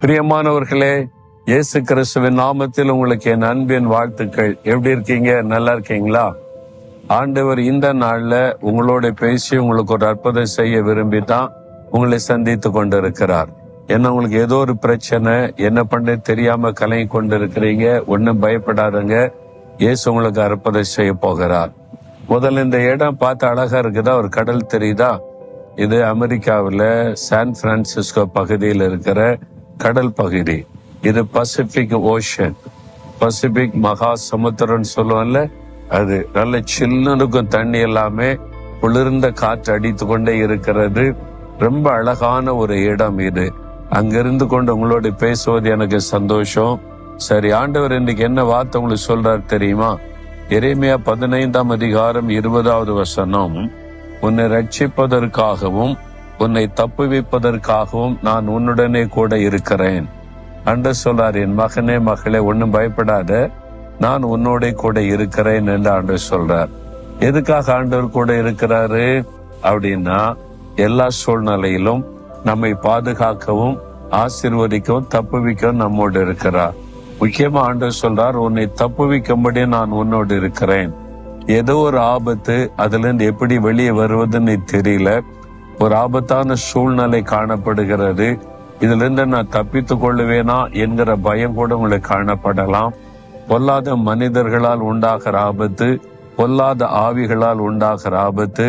பிரியமானவர்களே, இயேசு கிறிஸ்துவின் நாமத்தில் உங்களுக்கு என் அன்பின் வாழ்த்துக்கள். எப்படி இருக்கீங்க? நல்லா இருக்கீங்களா? ஆண்டவர் இந்த நாள்ல உங்களோட பேசி உங்களுக்கு ஒரு அற்புதம் செய்ய விரும்பி தான் உங்களை சந்தித்து கொண்டிருக்கிறார். என்ன உங்களுக்கு ஏதோ ஒரு பிரச்சனை, என்ன பண்ண தெரியாம கலங்கி கொண்டிருக்கிறீங்க, ஒன்னும் பயப்படாதங்க. இயேசு உங்களுக்கு அற்புதம் செய்ய போகிறார். முதல்ல இந்த இடம் பார்த்து அழகா இருக்குதா? ஒரு கடல் தெரியுதா? இது அமெரிக்காவில் சான் பிரான்சிஸ்கோ பகுதியில் இருக்கிற கடல் பகுதி. இது பசிபிக் ஓஷன், பசிபிக் மகா சமுத்திரம்னு சொல்லுவோம்ல, அது நல்ல சில்லுக்கும் தண்ணி எல்லாமே குளிர்ந்த காற்று அடித்து கொண்டே இருக்கிறது. ரொம்ப அழகான ஒரு இடம் இது. அங்கிருந்து கொண்டு உங்களோட பேசுவது எனக்கு சந்தோஷம். சரி, ஆண்டவர் இன்னைக்கு என்ன வார்த்தை உங்களுக்கு சொல்றாரு தெரியுமா? எரேமியா 15ஆம் அதிகாரம் 20வது வசனம், உன்னை ரட்சிப்பதற்காகவும் உன்னை தப்புவிப்பதற்காகவும் நான் உன்னுடனே கூட இருக்கிறேன் என்று சொல்றார். என் மகனே மகளே, ஒன்னும் பயப்படாத, நான் உன்னோட கூட இருக்கிறேன் என்று ஆண்டவர் சொல்றார். எதுக்காக ஆண்டவர் கூட இருக்கிறாரு அப்படின்னா, எல்லா சூழ்நிலையிலும் நம்மை பாதுகாக்கவும் ஆசீர்வதிக்கவும் தப்புவிக்கவும் நம்மோடு இருக்கிறார். முக்கியமா ஆண்டவர் சொல்றார், உன்னை தப்புவிக்கும்படி நான் உன்னோடு இருக்கிறேன். ஏதோ ஒரு ஆபத்து, அதுல இருந்து எப்படி வெளியே வருவதுன்னு தெரியல, ஒரு ஆபத்தான சூழ்நிலை காணப்படுகிறது, இதுல இருந்து நான் தப்பித்துக் கொள்ளுவேனா என்கிற பயம் கூட உங்களுக்கு காணப்படலாம். பொல்லாத மனிதர்களால் உண்டாகிற ஆபத்து, பொல்லாத ஆவிகளால் உண்டாகிற ஆபத்து,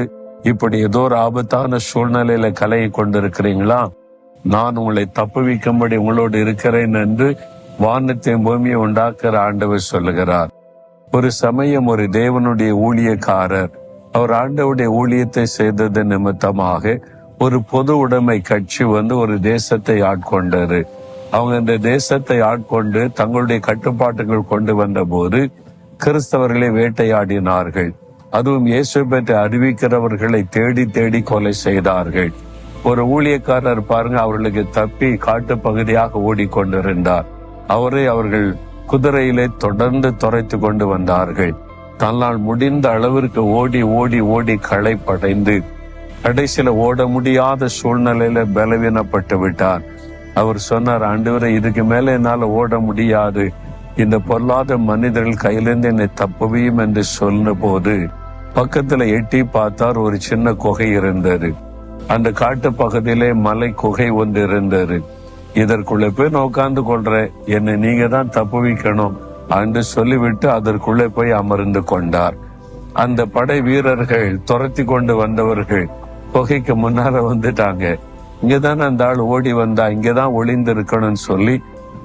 இப்படி ஏதோ ஒரு ஆபத்தான சூழ்நிலையில கலங்கி கொண்டிருக்கிறீங்களா? நான் உங்களை தப்புவிக்கும்படி உங்களோடு இருக்கிறேன் என்று வானத்தையும் பூமியை உண்டாக்குற ஆண்டவர் சொல்லுகிறார். ஒரு சமயம் ஒரு தேவனுடைய ஊழியக்காரர், அவர் ஆண்டவருடைய ஊழியத்தை செய்தது நிமித்தமாக ஒரு பொது உடைமை கட்சி ஒரு தேசத்தை ஆட்கொண்டாரு. அவங்க இந்த தேசத்தை ஆட்கொண்டு தங்களுடைய கட்டுப்பாட்டுகள் கொண்டு வந்த போது கிறிஸ்தவர்களை வேட்டையாடினார்கள். அதுவும் இயேசு பற்றி அறிவிக்கிறவர்களை தேடி தேடி கொலை செய்தார்கள். ஒரு ஊழியக்காரர் பாருங்க, அவர்களுக்கு தப்பி காட்டு பகுதியாக ஓடிக்கொண்டிருந்தார். அவர்கள் குதிரையிலே தொடர்ந்து துரைத்து கொண்டு வந்தார்கள். தன்னால் முடிந்த அளவிற்கு ஓடி ஓடி ஓடி களைப்படைந்து கடைசியில ஓட முடியாத சூழ்நிலையில பலவீனப்பட்டு விட்டார். அவர் சொன்னார், ஆண்டவரே, இதுக்கு மேல என்னால ஓட முடியாது, இந்த பொல்லாத மனிதர்கள் கையிலிருந்து என்னை தப்புவியும் என்று சொன்ன போது பக்கத்துல எட்டி பார்த்தார். ஒரு சின்ன குகை இருந்தது. அந்த காட்டு பகுதியிலே மலை குகை ஒன்று இருந்தது. இதற்குள்ள போய் நான் உட்கார்ந்து கொள்றேன், என்னை நீங்க தான் தப்புவிக்கணும் என்று சொல்லிவிட்டு அதற்குள்ளே போய் அமர்ந்து கொண்டார். அந்த படை வீரர்கள், துரத்தி கொண்டு வந்தவர்கள் குகைக்கு முன்னால வந்துட்டாங்க. இங்கதான் அந்த ஆள் ஓடி வந்தா, இங்கதான் ஒளிந்து இருக்கணும்னு சொல்லி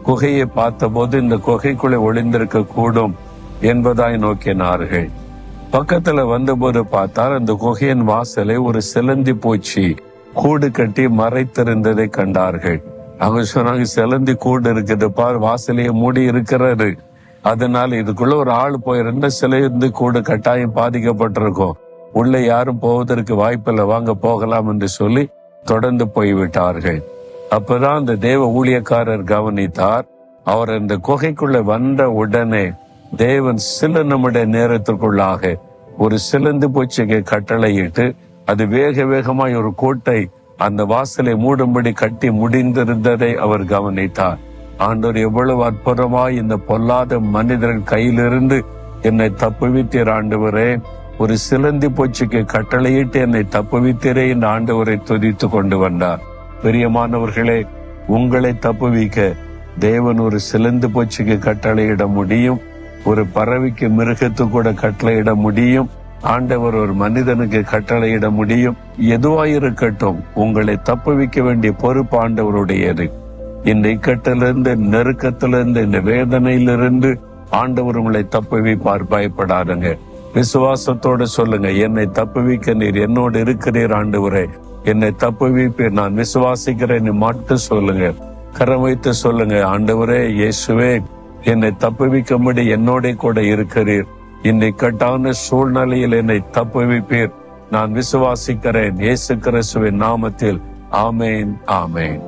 குகையை பார்த்த போது இந்த குகைக்குள்ளே ஒளிந்திருக்க கூடும் என்பதாய் நோக்கினார்கள். பக்கத்துல வந்தபோது பார்த்தால் அந்த குகையின் வாசலை ஒரு சிலந்தி பூச்சி கூடு கட்டி மறைத்திருந்ததை கண்டார்கள். அவங்க சொன்னாங்க, சிலந்தி கூடு இருக்குது பார், வாசலையே மூடி இருக்கிறாரு, அதனால இதுக்குள்ள ஒரு ஆள் போயிருந்த சிலந்தி கூடு கட்டாயம் பாதிக்கப்பட்டிருக்கும், உள்ள யாரும் போவதற்கு வாய்ப்பில்லை, வாங்க போகலாம் என்று சொல்லி தொடர்ந்து போய்விட்டார்கள். அப்பதான் அந்த தேவ ஊழியக்காரர் கவனித்தார். அவர் அந்த குகைக்குள்ள வந்த உடனே தேவன் சில நிமிட நேரத்திற்குள்ளாக ஒரு சிலந்தி பூச்சிக்கு கட்டளையிட்டு அது வேக வேகமாய் ஒரு கோட்டை அந்த வாசலை மூடும்படி கட்டி முடிந்திருந்ததை அவர் கவனித்தார். ஆண்டவர் எவ்வளவு அற்புதமாய் இந்த பொல்லாத மனிதர்கள் கையிலிருந்து என்னை தப்புவித்தீர் ஆண்டவரே, ஒரு சிலந்தி பூச்சிக்கு கட்டளையிட்டு என்னை தப்புவித்தீரே இந்த ஆண்டவரை துதித்து கொண்டு வந்தார். பிரியமானவர்களே, உங்களை தப்புவிக்க தேவன் ஒரு சிலந்தி பூச்சிக்கு கட்டளையிட முடியும், ஒரு பறவைக்கு மிருகத்து கூட கட்டளையிட முடியும், ஆண்டவர் ஒரு மனிதனுக்கு கட்டளையிட முடியும். எதுவாயிருக்கட்டும், உங்களை தப்புவிக்க வேண்டிய பொறுப்பு ஆண்டவருடையது. இந்த இக்கட்டிலிருந்து, நெருக்கத்திலிருந்து, இந்த வேதனையிலிருந்து ஆண்டவர் உங்களை தப்புவிப்பார். பயப்படாதுங்க. விசுவாசத்தோடு சொல்லுங்க, என்னை தப்புவிக்க நீர் என்னோடு இருக்கிறீர் ஆண்டவரே, என்னை தப்புவிப்பீர், நான் விசுவாசிக்கிறேன் மட்டும் சொல்லுங்க. கரம் வைத்து சொல்லுங்க, ஆண்டவரே இயேசுவே, என்னை தப்புவிக்கும்படி என்னோட கூட இருக்கிறீர், இந்த இக்கட்டான சூழ்நிலையில் என்னை தப்புவிப்பீர், நான் விசுவாசிக்கிறேன். இயேசு கிறிஸ்துவின் நாமத்தில் ஆமேன், ஆமேன்.